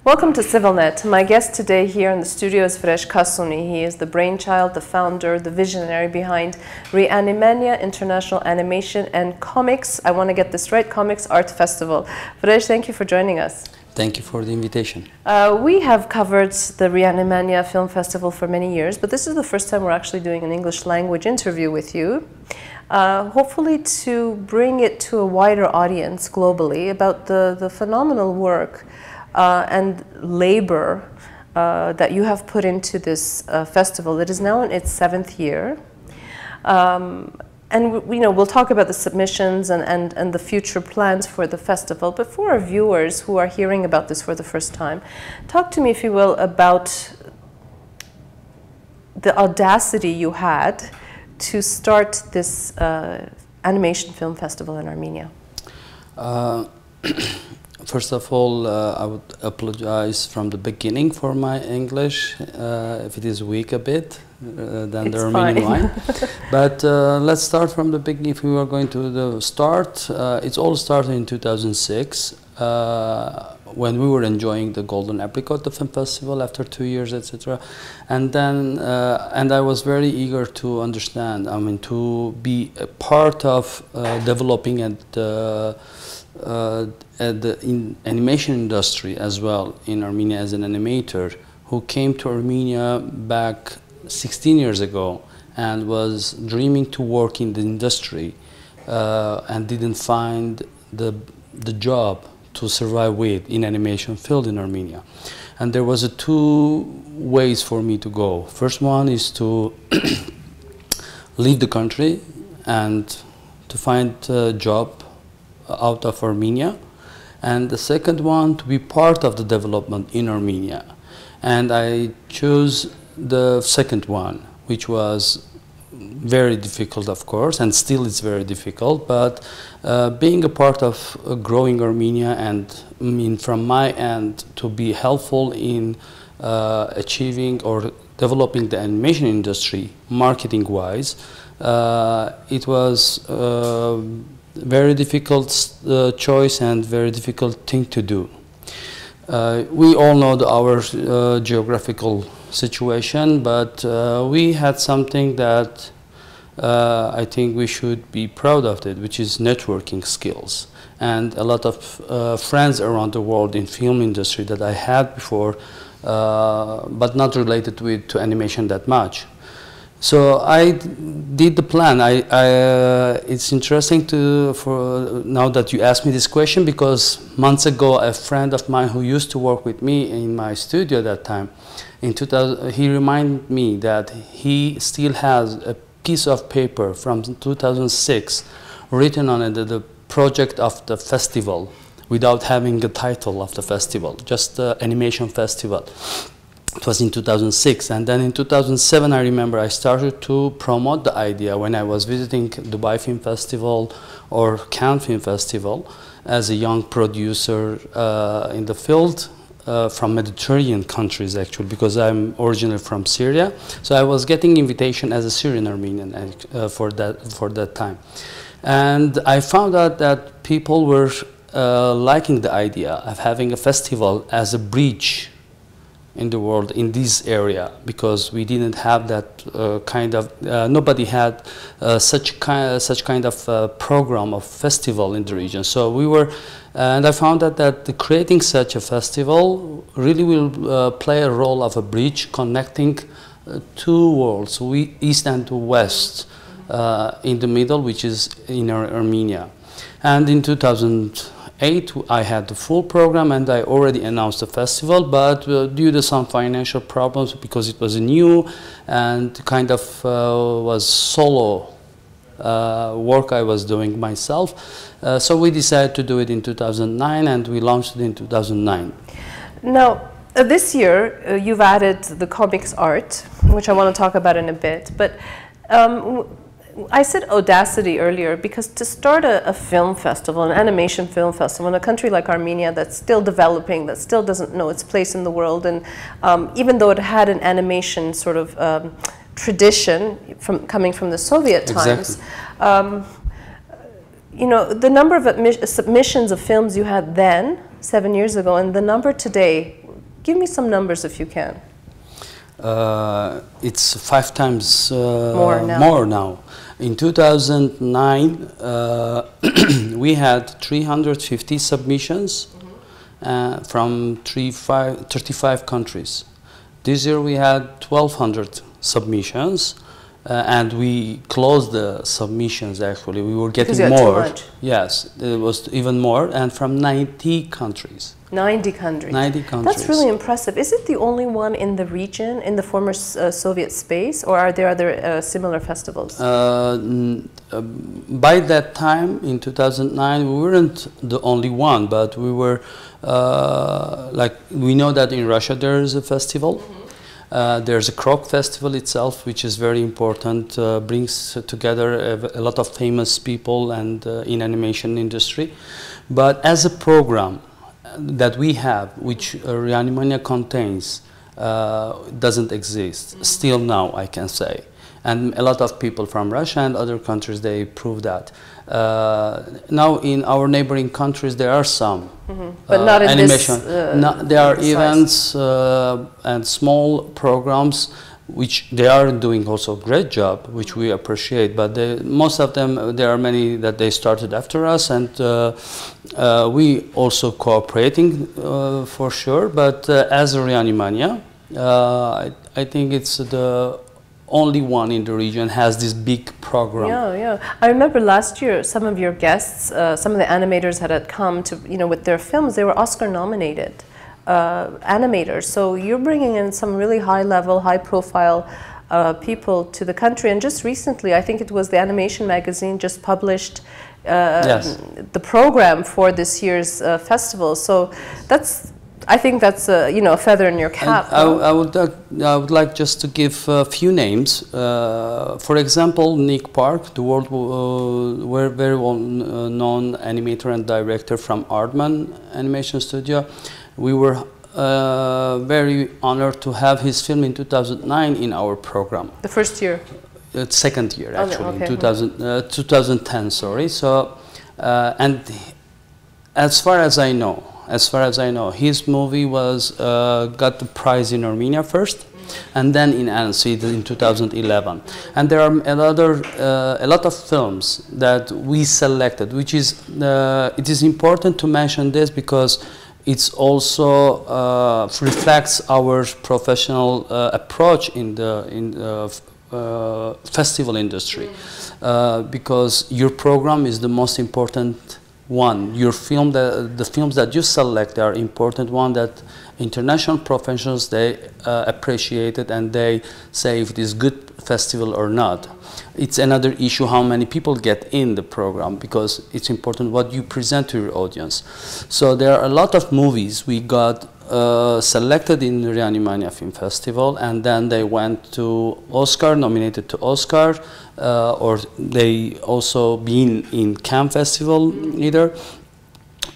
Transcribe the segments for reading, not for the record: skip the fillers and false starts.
Welcome to CivilNet. My guest today here in the studio is Vrej Kassouny. He is the brainchild, the founder, the visionary behind Reanimania International Animation and Comics. I want to get this right, Comics Art Festival. Vrej, thank you for joining us. Thank you for the invitation. We have covered the Reanimania Film Festival for many years, but this is the first time we're actually doing an English language interview with you. Hopefully to bring it to a wider audience globally about the phenomenal work and labor that you have put into this festival. It is now in its 7th year. And we'll talk about the submissions and the future plans for the festival. But for our viewers who are hearing about this for the first time, talk to me, if you will, about the audacity you had to start this animation film festival in Armenia. First of all, I would apologize from the beginning for my English, if it is weak a bit than the Armenian one. But let's start from the beginning. If we are going to the start, it's all started in 2006 when we were enjoying the Golden Apricot, the film festival, after 2 years, etc. And then, and I was very eager to understand, I mean, to be a part of developing the animation industry as well in Armenia as an animator who came to Armenia back 16 years ago and was dreaming to work in the industry and didn't find the job to survive with in animation field in Armenia. And there was two ways for me to go. First one is to leave the country and to find a job out of Armenia, and the second one to be part of the development in Armenia. And I chose the second one, which was very difficult, of course, and still it's very difficult, but being a part of growing Armenia and I mean from my end to be helpful in achieving or developing the animation industry marketing wise, it was very difficult choice and very difficult thing to do. We all know our geographical situation, but we had something that I think we should be proud of it, which is networking skills. And a lot of friends around the world in film industry that I had before, but not related to animation that much. So I did the plan. It's interesting now that you asked me this question, because months ago a friend of mine who used to work with me in my studio at that time, in 2000, he reminded me that he still has a piece of paper from 2006 written on it, the project of the festival, without having a title of the festival, just the animation festival. It was in 2006, and then in 2007 I remember I started to promote the idea when I was visiting Dubai Film Festival or Cannes Film Festival as a young producer in the field from Mediterranean countries, actually, because I'm originally from Syria. So I was getting invitation as a Syrian Armenian for that time, and I found out that people were liking the idea of having a festival as a bridge in the world in this area, because we didn't have that kind of nobody had such kind of program of festival in the region. So we were, and I found out that creating such a festival really will play a role of a bridge connecting two worlds, east and west, in the middle, which is in Armenia. And in 2008 I had the full program and I already announced the festival, but due to some financial problems, because it was new and kind of was solo work I was doing myself, so we decided to do it in 2009 and we launched it in 2009. Now, this year you've added the comics art, which I want to talk about in a bit, but I said audacity earlier because to start a film festival, an animation film festival in a country like Armenia that's still developing, that still doesn't know its place in the world, and even though it had an animation sort of tradition coming from the Soviet times, you know, the number of submissions of films you had then, 7 years ago, and the number today, Give me some numbers if you can. It's 5 times more now. In 2009, we had 350 submissions from 35 countries. This year we had 1,200 submissions. And we closed the submissions actually. We were getting more. Too much. Yes, it was even more, and from 90 countries. 90 countries. 90 countries. That's really impressive. Is it the only one in the region, in the former Soviet space, or are there other similar festivals? By that time, in 2009, we weren't the only one, but we were, like, we know that in Russia there is a festival. There's a Crog festival itself, which is very important, brings together a lot of famous people and in animation industry. But as a program that we have, which Reanimania contains, doesn't exist, still now, I can say. And a lot of people from Russia and other countries, they prove that. Now in our neighboring countries there are some but not in animation. There are size. events and small programs which they are doing also a great job, which we appreciate, but most of them, there are many that they started after us, and we also cooperating for sure, but as a Reanimania, I think it's the only one in the region has this big program. Yeah. I remember last year some of your guests, some of the animators had come to, with their films, they were Oscar nominated animators. So you're bringing in some really high level, high profile people to the country. And just recently, I think it was the Animation magazine just published the program for this year's festival. So I think that's a feather in your cap. I would like just to give a few names. For example, Nick Park, the world very well known animator and director from Aardman Animation Studio. We were very honored to have his film in 2009 in our program. The first year? Second year, actually, okay. in 2010. Sorry. So, and as far as I know, his movie got the prize in Armenia first, and then in Annecy in 2011. And there are a lot of films that we selected, which is it is important to mention this because it's also reflects our professional approach in the festival industry, because your program is the most important one. Your film, the films that you select are important one that international professionals, they appreciate it and they say if it is good festival or not. It's another issue how many people get in the program, because it's important what you present to your audience. So there are a lot of movies we got selected in the Reanimania Film Festival, and then they went to Oscar, nominated to Oscar, or they also been in Cannes Festival either.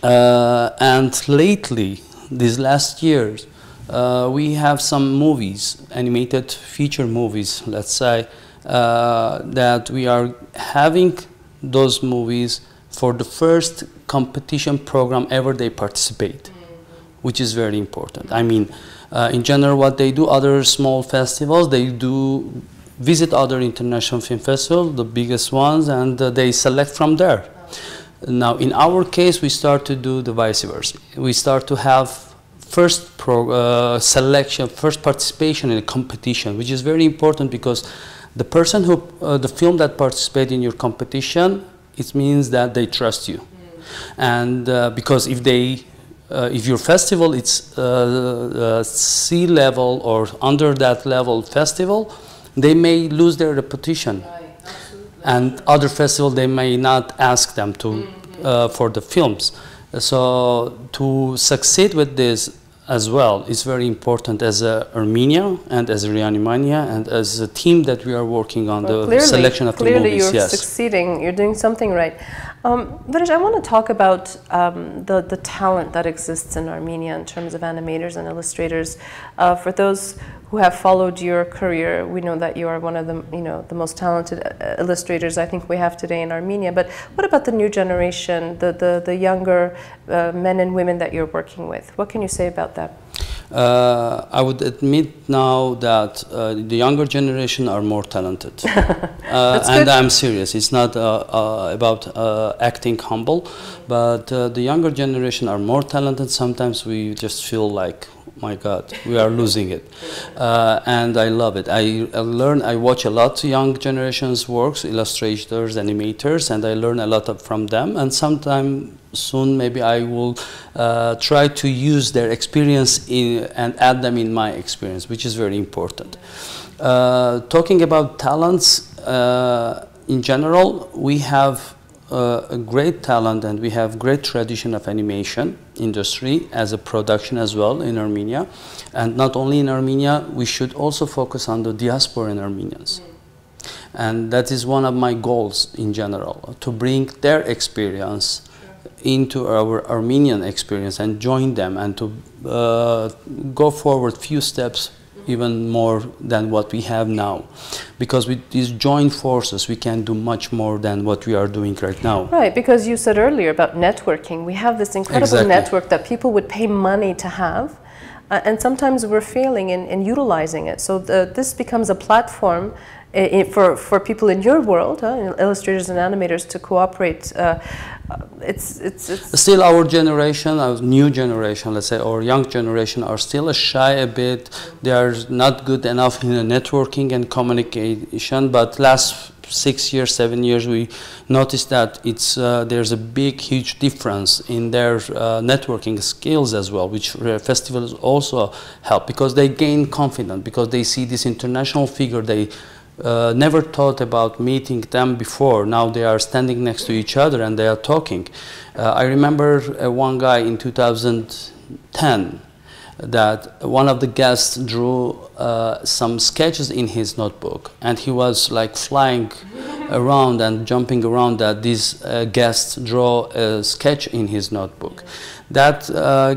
And lately, these last years, we have some movies, animated feature movies, let's say, that we are having those movies for the first competition program ever they participate, which is very important. I mean, in general, what they do, other small festivals, they do visit other international film festivals, the biggest ones, and they select from there. Now, in our case, we start to do the vice versa. We start to have first selection, first participation in a competition, which is very important because the person who, the film that participates in your competition, it means that they trust you. And because if your festival it's C level or under that level festival, they may lose their reputation. And other festivals, they may not ask them to for the films. So to succeed with this as well is very important as a Armenia and as a Reanimania and as a team that we are working on the selection of the movies. Clearly you're succeeding, you're doing something right. Vrej, I want to talk about the talent that exists in Armenia in terms of animators and illustrators. For those who have followed your career, we know that you are one of the most talented illustrators I think we have today in Armenia. But what about the new generation, the younger men and women that you're working with? What can you say about that? I would admit now that the younger generation are more talented. And I'm serious. It's not about acting humble, but the younger generation are more talented. Sometimes we just feel like, my God, we are losing it. And I love it. I watch a lot of young generations' works, illustrators, animators, and I learn a lot from them. And sometime soon, maybe I will try to use their experience and add them in my experience, which is very important. Talking about talents, in general, we have a great talent and we have great tradition of animation industry as a production as well in Armenia. And not only in Armenia, we should also focus on the diasporan Armenians. And that is one of my goals in general, to bring their experience into our Armenian experience and join them and to go forward few steps even more than what we have now. Because with these joint forces, we can do much more than what we are doing right now. Right, because you said earlier about networking. We have this incredible network that people would pay money to have, and sometimes we're failing in utilizing it. So this becomes a platform for people in your world, illustrators and animators, to cooperate. It's still our generation, our new generation, let's say, or young generation, are still shy a bit. They are not good enough in networking and communication. But last 6 years, 7 years, we noticed that there's a big, huge difference in their networking skills as well, which festivals also help, because they gain confidence, because they see this international figure. They never thought about meeting them before. Now they are standing next to each other and they are talking. I remember one guy in 2010 that one of the guests drew some sketches in his notebook, and he was like flying around and jumping around that this guest draw a sketch in his notebook. That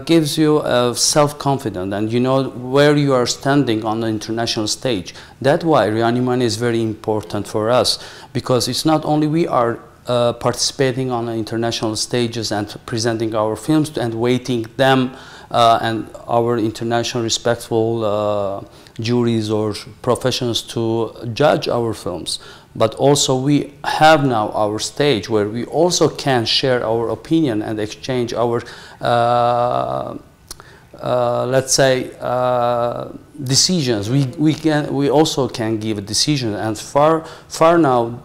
gives you self-confidence, and you know where you are standing on the international stage. That's why Reanimania is very important for us, because it's not only we are participating on the international stages and presenting our films and waiting them and our international respectful juries or professionals to judge our films, but also we have now our stage where we also can share our opinion and exchange our let's say decisions. We also can give a decision, and far now,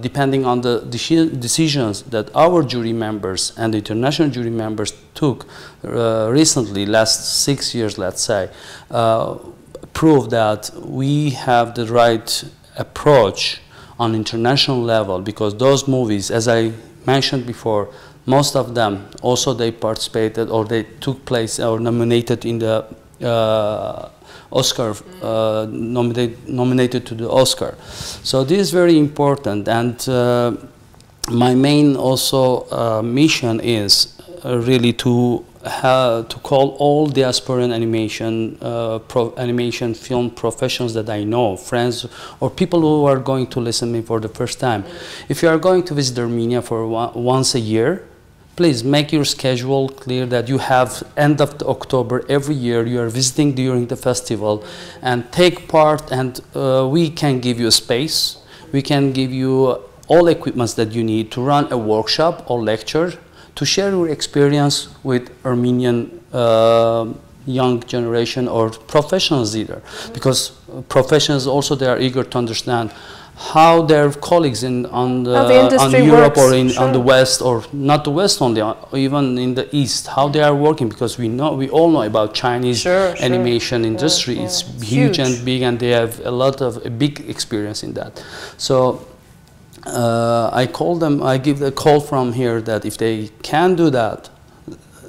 depending on the decisions that our jury members and the international jury members took recently, last 6 years, let's say, prove that we have the right approach on international level, because those movies, as I mentioned before, most of them also they participated or they took place or nominated in the Oscar, nominated to the Oscar. So this is very important, and my main also mission is really to call all diasporan animation film professionals that I know, friends or people who are going to listen to me for the first time. If you are going to visit Armenia for once a year, please make your schedule clear that you have end of October every year you are visiting during the festival, and take part, and we can give you a space. We can give you all equipments that you need to run a workshop or lecture, to share your experience with Armenian young generation or professionals either, because professionals also, they are eager to understand how their colleagues on Europe or on the West, or not the West only, even in the East, how they are working, because we all know about Chinese animation industry. Yeah, it's huge and big, and they have a lot of big experience in that. So I give a call from here that if they can do that,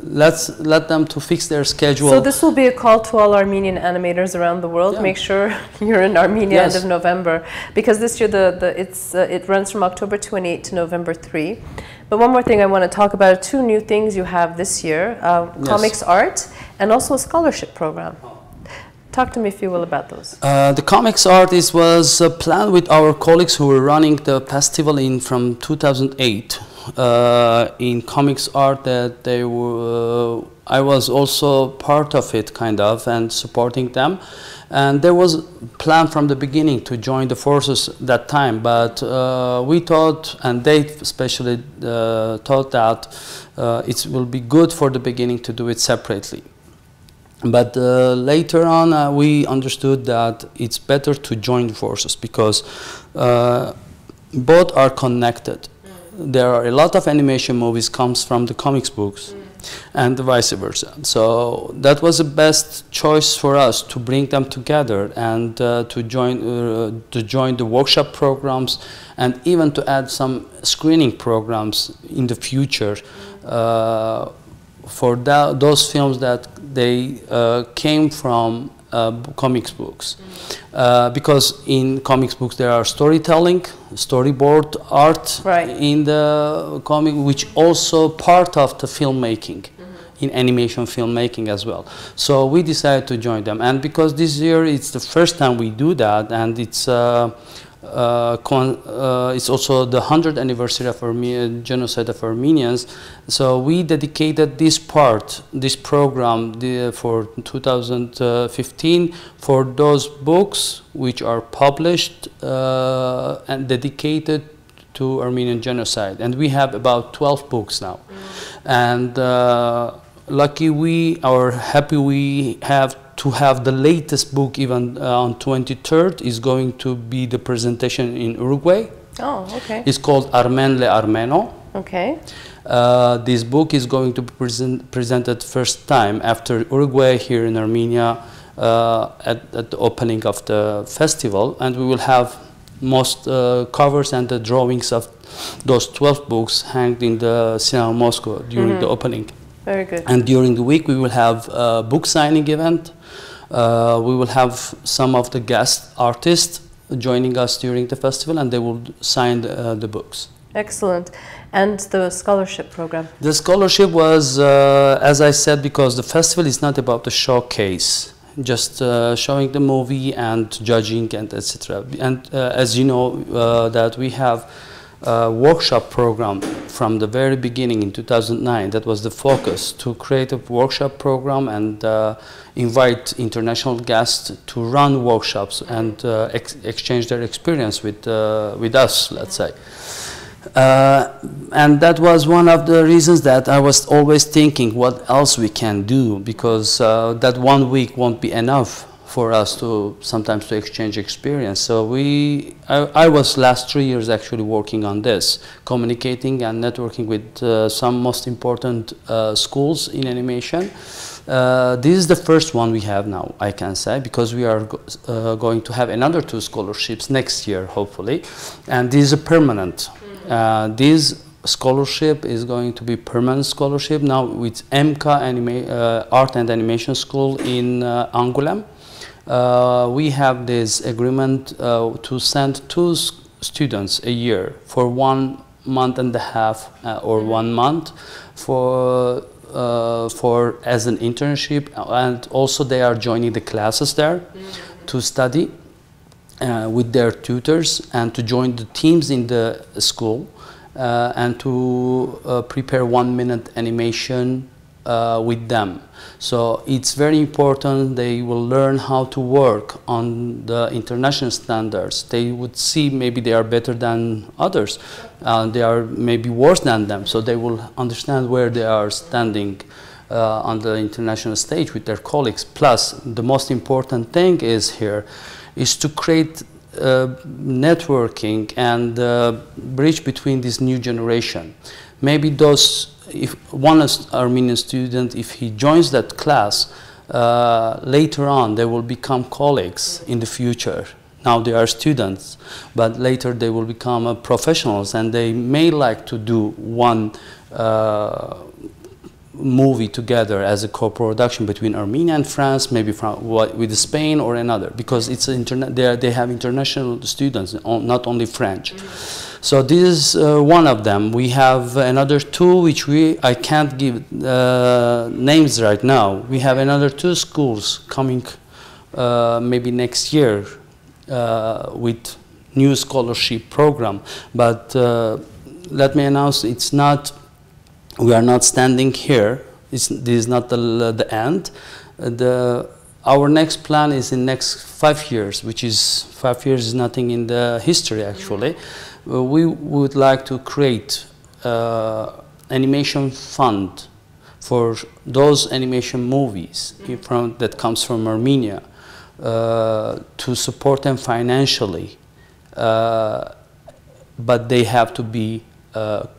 let them to fix their schedule. So this will be a call to all Armenian animators around the world. Yeah. Make sure you're in Armenia end of November, because this year it runs from October 28 to November 3. But one more thing I want to talk about, 2 new things you have this year, comics art and also a scholarship program. Talk to me, if you will, about those. The comics art was planned with our colleagues who were running the festival from 2008. in comics art that they were, I was also part of it kind of and supporting them. And there was a plan from the beginning to join the forces that time, but we thought, and they especially thought that it will be good for the beginning to do it separately. But later on, we understood that it's better to join forces because both are connected. There are a lot of animation movies comes from the comics books and vice versa. So that was the best choice for us to bring them together and to join the workshop programs and even to add some screening programs in the future for those films that they came from comics books. Because in comics books there are storytelling, storyboard art in the comic, which also part of the filmmaking, in animation filmmaking as well. So we decided to join them, and because this year it's the first time we do that, and it's also the 100th anniversary of genocide of Armenians. So we dedicated this program for 2015 for those books which are published and dedicated to Armenian genocide. And we have about 12 books now. And lucky we are happy we have to have the latest book even on 23rd is going to be the presentation in Uruguay. Oh, okay. It's called Armen le Armeno. Okay. This book is going to be presented first time after Uruguay here in Armenia at the opening of the festival, and we will have most covers and the drawings of those 12 books hanged in the Cinema Moscow during the opening. Very good. And during the week we will have a book signing event. We will have some of the guest artists joining us during the festival, and they will sign the books. Excellent. And the scholarship program? The scholarship was, as I said, because the festival is not about the showcase, just showing the movie and judging and etc. And as you know, that we have a workshop program from the very beginning in 2009. That was the focus, to create a workshop program and invite international guests to run workshops and exchange their experience with us, let's say. And that was one of the reasons that I was always thinking what else we can do, because that 1 week won't be enough for us to sometimes to exchange experience. So I was last 3 years actually working on this, communicating and networking with some most important schools in animation. This is the first one we have now, I can say, because we are going to have another 2 scholarships next year, hopefully, and this is a permanent. This scholarship is going to be permanent scholarship now with MK Art and Animation School in Angoulême. We have this agreement to send 2 students a year for 1.5 months or 1 month for as an internship, and also they are joining the classes there to study with their tutors and to join the teams in the school and to prepare 1-minute animation with them. So it's very important. They will learn how to work on the international standards. They would see maybe they are better than others. They are maybe worse than them. So they will understand where they are standing on the international stage with their colleagues. Plus, the most important thing is to create networking and bridge between this new generation. Maybe if one Armenian student, if he joins that class, later on they will become colleagues in the future. Now they are students, but later they will become professionals, and they may like to do one movie together as a co-production between Armenia and France, maybe with Spain or another, because it's they have international students, not only French. So this is one of them. We have another 2 which I can't give names right now. We have another 2 schools coming maybe next year with new scholarship program, but let me announce, it's not, we are not standing here. This is not the end. Our next plan is in next 5 years, which is 5 years is nothing in the history actually. We would like to create animation fund for those animation movies that comes from Armenia, to support them financially, but they have to be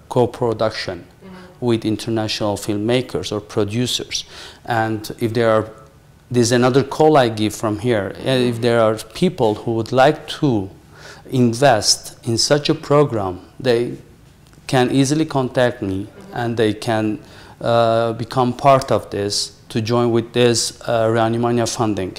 co-production with international filmmakers or producers. And if there's another call I give from here, if there are people who would like to invest in such a program, they can easily contact me and they can become part of this to join with this Reanimania funding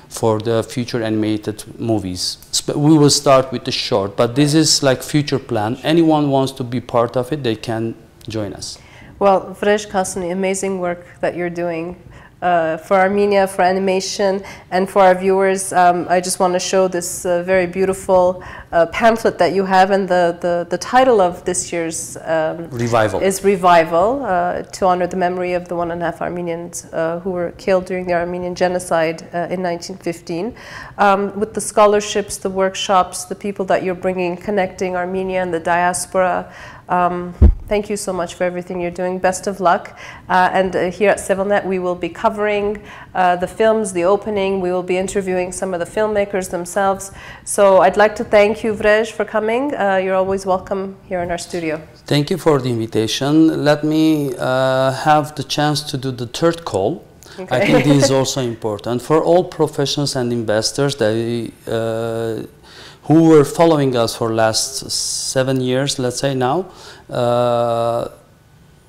for the future animated movies. We will start with the short, but this is like future plan. Anyone wants to be part of it, they can join us. Well, Vrej Kassouny, amazing work that you're doing for Armenia, for animation, and for our viewers. I just want to show this very beautiful pamphlet that you have, and the title of this year's Revival is Revival, to honor the memory of the 1.5 Armenians who were killed during the Armenian genocide in 1915. With the scholarships, the workshops, the people that you're bringing, connecting Armenia and the diaspora. Thank you so much for everything you're doing. Best of luck. And here at CivilNet, we will be covering the films, the opening. We will be interviewing some of the filmmakers themselves. So I'd like to thank you, Vrej, for coming. You're always welcome here in our studio. Thank you for the invitation. Let me have the chance to do the third call. Okay. I think this is also important for all professionals and investors who were following us for last 7 years, let's say now.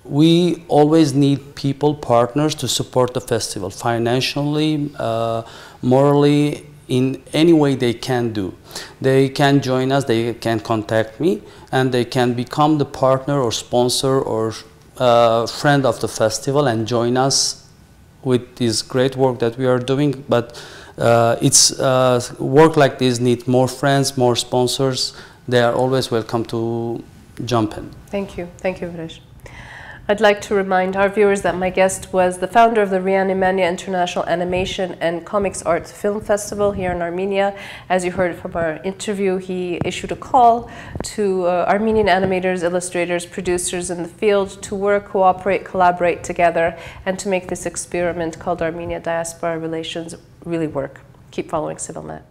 We always need people, partners to support the festival financially, morally, in any way they can do. They can join us, they can contact me, and they can become the partner or sponsor or friend of the festival and join us with this great work that we are doing. But work like this needs more friends, more sponsors. They are always welcome to jump in. Thank you. Thank you, Vrej. I'd like to remind our viewers that my guest was the founder of the Reanimania International Animation and Comics Arts Film Festival here in Armenia. As you heard from our interview, he issued a call to Armenian animators, illustrators, producers in the field to work, cooperate, collaborate together, and to make this experiment called Armenia Diaspora Relations really work. Keep following CivilNet.